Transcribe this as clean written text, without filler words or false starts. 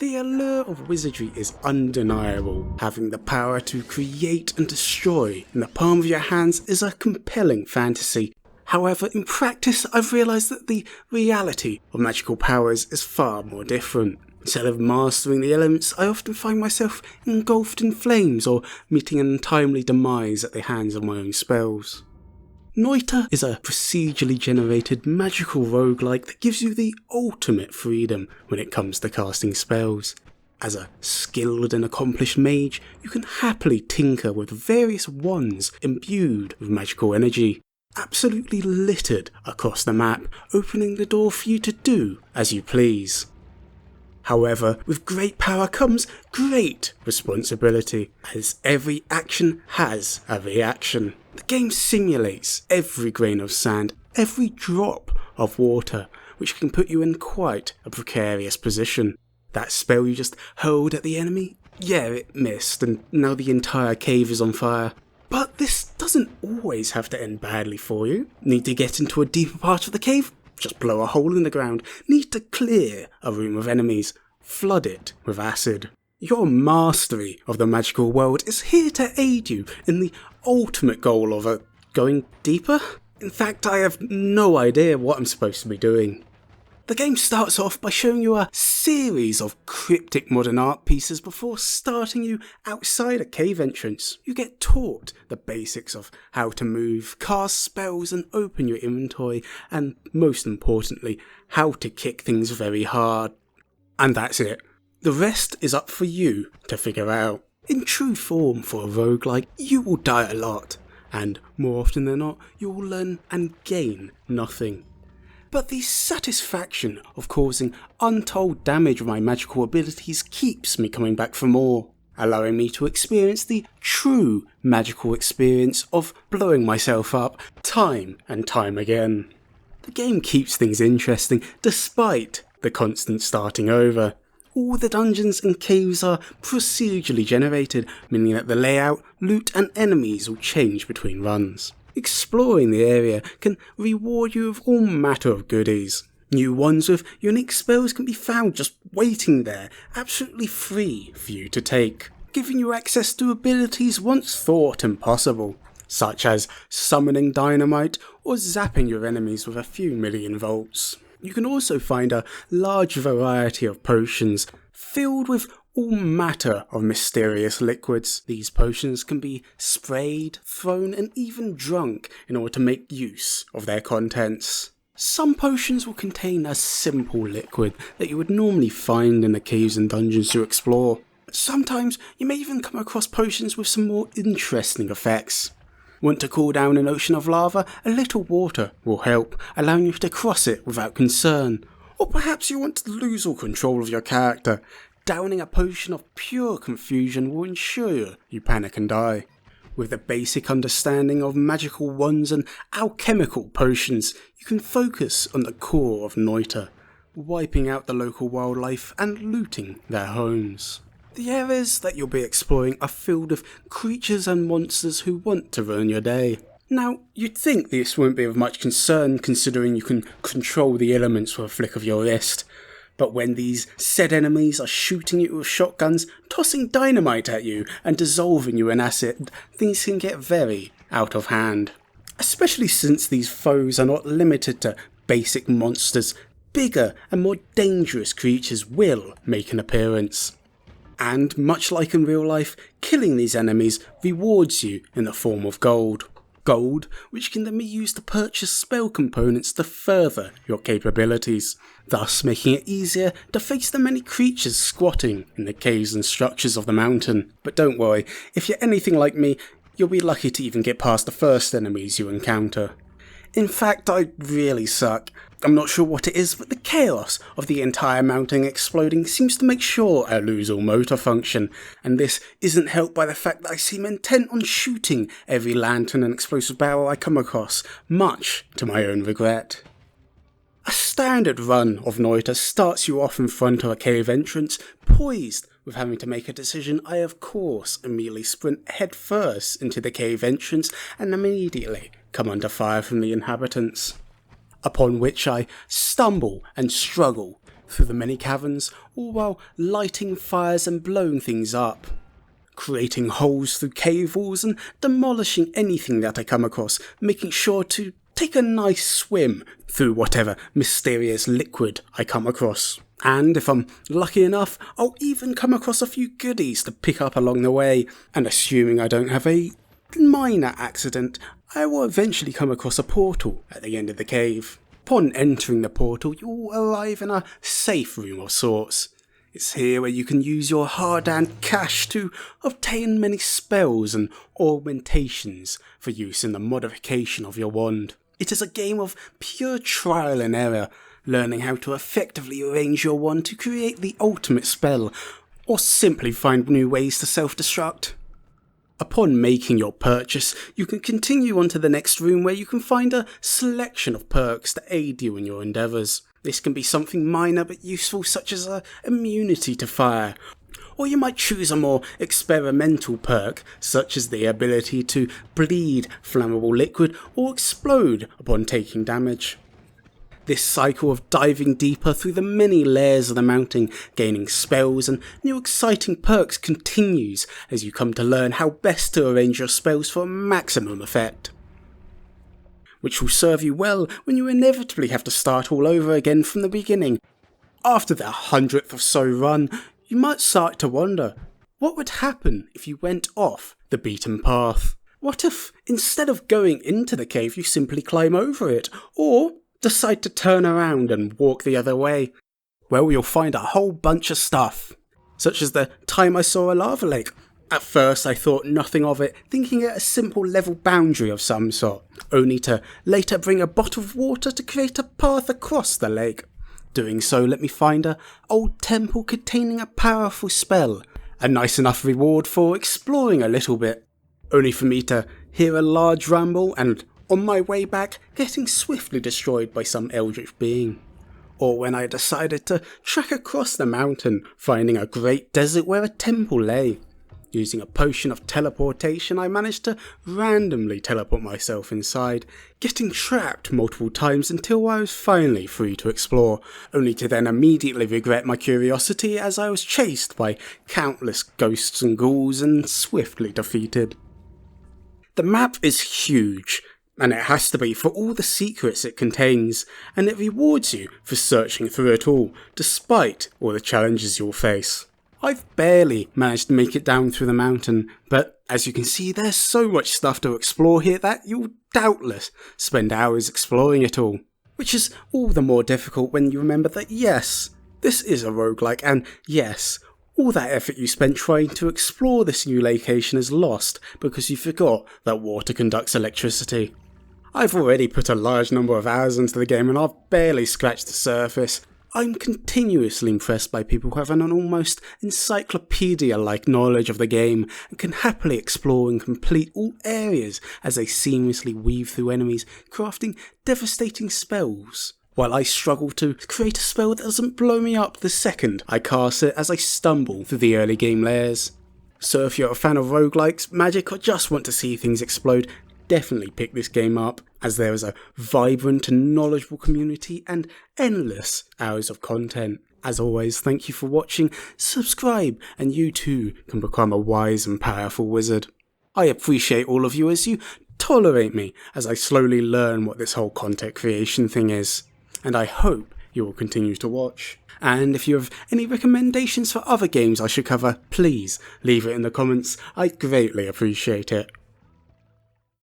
The allure of wizardry is undeniable. Having the power to create and destroy in the palm of your hands is a compelling fantasy. However, in practice, I've realised that the reality of magical powers is far more different. Instead of mastering the elements, I often find myself engulfed in flames or meeting an untimely demise at the hands of my own spells. Noita is a procedurally generated magical roguelike that gives you the ultimate freedom when it comes to casting spells. As a skilled and accomplished mage, you can happily tinker with various wands imbued with magical energy, absolutely littered across the map, opening the door for you to do as you please. However, with great power comes great responsibility, as every action has a reaction. The game simulates every grain of sand, every drop of water, which can put you in quite a precarious position. That spell you just hurled at the enemy? Yeah, it missed, and now the entire cave is on fire. But this doesn't always have to end badly for you. Need to get into a deeper part of the cave? Just blow a hole in the ground. Need to clear a room of enemies? Flood it with acid. Your mastery of the magical world is here to aid you in the ultimate goal of going deeper. In fact, I have no idea what I'm supposed to be doing. The game starts off by showing you a series of cryptic modern art pieces before starting you outside a cave entrance. You get taught the basics of how to move, cast spells and open your inventory, and most importantly, how to kick things very hard. And that's it. The rest is up for you to figure out. In true form for a roguelike, you will die a lot, and more often than not, you will learn and gain nothing. But the satisfaction of causing untold damage with my magical abilities keeps me coming back for more, allowing me to experience the true magical experience of blowing myself up time and time again. The game keeps things interesting despite the constant starting over. All the dungeons and caves are procedurally generated, meaning that the layout, loot and enemies will change between runs. Exploring the area can reward you with all matter of goodies. New ones with unique spells can be found just waiting there, absolutely free for you to take, giving you access to abilities once thought impossible, such as summoning dynamite or zapping your enemies with a few million volts. You can also find a large variety of potions filled with all matter of mysterious liquids. These potions can be sprayed, thrown and even drunk in order to make use of their contents. Some potions will contain a simple liquid that you would normally find in the caves and dungeons you explore. Sometimes you may even come across potions with some more interesting effects. Want to cool down an ocean of lava? A little water will help, allowing you to cross it without concern. Or perhaps you want to lose all control of your character. Downing a potion of pure confusion will ensure you panic and die. With a basic understanding of magical wands and alchemical potions, you can focus on the core of Noita, wiping out the local wildlife and looting their homes. The areas that you'll be exploring are filled with creatures and monsters who want to ruin your day. Now, you'd think this won't be of much concern considering you can control the elements with a flick of your wrist. But when these said enemies are shooting you with shotguns, tossing dynamite at you and dissolving you in acid, things can get very out of hand. Especially since these foes are not limited to basic monsters, bigger and more dangerous creatures will make an appearance. And much like in real life, killing these enemies rewards you in the form of gold. Gold, which can then be used to purchase spell components to further your capabilities, thus making it easier to face the many creatures squatting in the caves and structures of the mountain. But don't worry, if you're anything like me, you'll be lucky to even get past the first enemies you encounter. In fact, I really suck. I'm not sure what it is, but the chaos of the entire mountain exploding seems to make sure I lose all motor function, and this isn't helped by the fact that I seem intent on shooting every lantern and explosive barrel I come across, much to my own regret. A standard run of Noita starts you off in front of a cave entrance, poised with having to make a decision. I of course immediately sprint headfirst into the cave entrance and immediately come under fire from the inhabitants. Upon which I stumble and struggle through the many caverns, all while lighting fires and blowing things up, creating holes through cave walls and demolishing anything that I come across, making sure to take a nice swim through whatever mysterious liquid I come across. And if I'm lucky enough, I'll even come across a few goodies to pick up along the way, and assuming I don't have a minor accident, I will eventually come across a portal at the end of the cave. Upon entering the portal, you'll arrive in a safe room of sorts. It's here where you can use your hard-earned cash to obtain many spells and augmentations for use in the modification of your wand. It is a game of pure trial and error, learning how to effectively arrange your wand to create the ultimate spell, or simply find new ways to self-destruct. Upon making your purchase, you can continue on to the next room where you can find a selection of perks to aid you in your endeavours. This can be something minor but useful, such as immunity to fire, or you might choose a more experimental perk, such as the ability to bleed flammable liquid or explode upon taking damage. This cycle of diving deeper through the many layers of the mountain, gaining spells and new exciting perks continues as you come to learn how best to arrange your spells for maximum effect, which will serve you well when you inevitably have to start all over again from the beginning. After the 100th or so run, you might start to wonder, what would happen if you went off the beaten path? What if, instead of going into the cave, you simply climb over it, or decide to turn around and walk the other way? Well, you'll find a whole bunch of stuff, such as the time I saw a lava lake. At first I thought nothing of it, thinking it a simple level boundary of some sort, only to later bring a bottle of water to create a path across the lake. Doing so let me find a old temple containing a powerful spell, a nice enough reward for exploring a little bit, only for me to hear a large rumble and, on my way back, getting swiftly destroyed by some eldritch being. Or when I decided to trek across the mountain, finding a great desert where a temple lay. Using a potion of teleportation, I managed to randomly teleport myself inside, getting trapped multiple times until I was finally free to explore, only to then immediately regret my curiosity as I was chased by countless ghosts and ghouls and swiftly defeated. The map is huge, and it has to be for all the secrets it contains, and it rewards you for searching through it all, despite all the challenges you'll face. I've barely managed to make it down through the mountain, but as you can see, there's so much stuff to explore here that you'll doubtless spend hours exploring it all, which is all the more difficult when you remember that yes, this is a roguelike, and yes, all that effort you spent trying to explore this new location is lost because you forgot that water conducts electricity. I've already put a large number of hours into the game and I've barely scratched the surface. I'm continuously impressed by people who have an almost encyclopedia-like knowledge of the game and can happily explore and complete all areas as they seamlessly weave through enemies, crafting devastating spells, while I struggle to create a spell that doesn't blow me up the second I cast it as I stumble through the early game layers. So if you're a fan of roguelikes, magic, or just want to see things explode, definitely pick this game up, as there is a vibrant and knowledgeable community and endless hours of content. As always, thank you for watching, subscribe, and you too can become a wise and powerful wizard. I appreciate all of you as you tolerate me as I slowly learn what this whole content creation thing is, and I hope you will continue to watch. And if you have any recommendations for other games I should cover, please leave it in the comments. I greatly appreciate it.